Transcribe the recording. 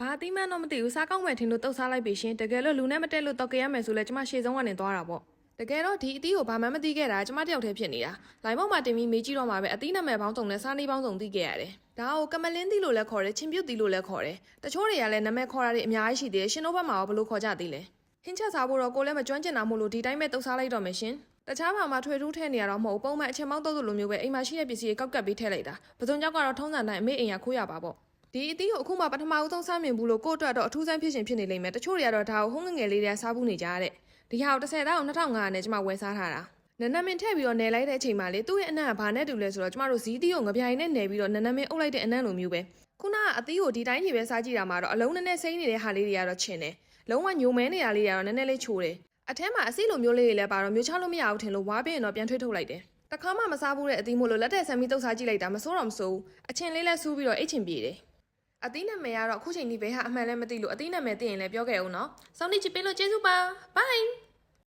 ဘာတိမှန်းတော့မသိဘူးစားကောင်းမယ်ထင်လို့တုတ်စားလိုက်ပြီရှင်တကယ်လို့လူနဲ့မတက်လို့တော့ကြရမယ်ဆိုလဲကျမရှေ့ဆုံးကနေသွားတာပေါ့တကယ်တော့ဒီအသီးကိုဘာမှမသိခဲ့တာကျမတယောက်တည်းဖြစ်နေတာလိုင်းပေါ်မှာတင်ပြီးမေးကြည့်တော့မှပဲအသီးနာမည်ပေါင်းစုံနဲ့စားနေပေါင်းစုံသိခဲ့ရတယ်ဒါကိုကမလင်းသီးလို့လည်းခေါ်တယ်ချင်းပြုတ်သီးလို့လည်းခေါ်တယ်တချို့တွေကလည်းနာမည်ခေါ်တာတွေအများကြီးရှိသေးတယ်ရှင်တို့ဘက်မှာရောဘယ်လိုခေါ်ကြသေးလဲဟင်းချက်စားဖို့တော့ကိုလည်းမကျွမ်းကျင်တာမို့လို့ဒီတိုင်းပဲတုတ်စားလိုက်တော့မယ်ရှင်တခြားဘာမှထွေထူးထဲနေရတော့မဟုတ်ပုံမှန်အချက်မောင်းတုတ်လိုမျိုးပဲအိမ်မှာရှိတဲ့ပစ္စည်းတွေကောက်ကပ်ပြီးထည့်လိုက်တာပစုံကြောက်ကတော့ထုံးစံတိုင်းအမေအိမ်ရခိုးရပါပေါ့ဒီအသီးကိုအခုမှပထမဦးဆုံးစားမြင်ဘူးလို့ကို့အတွက်တော့အထူးဆန်းဖြစ်ရှင်ဖြစ်နေလိမ့်မယ်တချို့တွေကတော့ဒါကိုဟိုးငငယ်လေးတွေကစားဘူးနေကြတဲ့ဒီဟာကို30တောင်း2500နဲ့ကျမဝယ်စားထားတာနနမင်းထည့်ပြီးတော့နယ်လိုက်တဲ့အချိန်မှာလေသူ့ရဲ့အနံ့ကဘာနဲ့တူလဲဆိုတော့ကျမတို့ဇီးသီးကိုငပြိုင်နဲ့နယ်ပြီးတော့နနမင်းအုပ်လိုက်တဲ့အနံ့လိုမျိုးပဲခုနကအသီးကိုဒီတိုင်းကြီးပဲစားကြည့်တာမှာတော့အလုံးနဲ့စိမ့်နေတဲ့ဟာလေးတွေကတော့ချင်တယ်လုံးဝညိုမဲနေတာလေးတွေကတော့နည်းနည်းလေးချိုးတယ်အထဲမှာအစီလိုမျိုးလေးတွေလည်းပါတော့မျိုးချလို့မရဘူးထင်လို့ဝါပြင်းတော့ပြန်ထွေးထုတ်လိုက်တယ်တခါမှမစားဘူးတဲ့အသီးမို့လို့လက်တဲ့ဆမ်မီတုပ်စားကြည့်လိုက်တာမစိုးတော့မစိုးအချင်းလေးလဲစူးပြီးတော့အိတ်ချင်ပြေတယ်အသီးနာမည်ကတော့အခုချိန်ဒီဘဲဟာအမှန်လည်းမသိလို့အသီးနာမည်သိရင်လည်းပြောခဲ့အောင်နော်စောင်းနေချစ်ပေးလို့ကျေးဇူးပါဘိုင်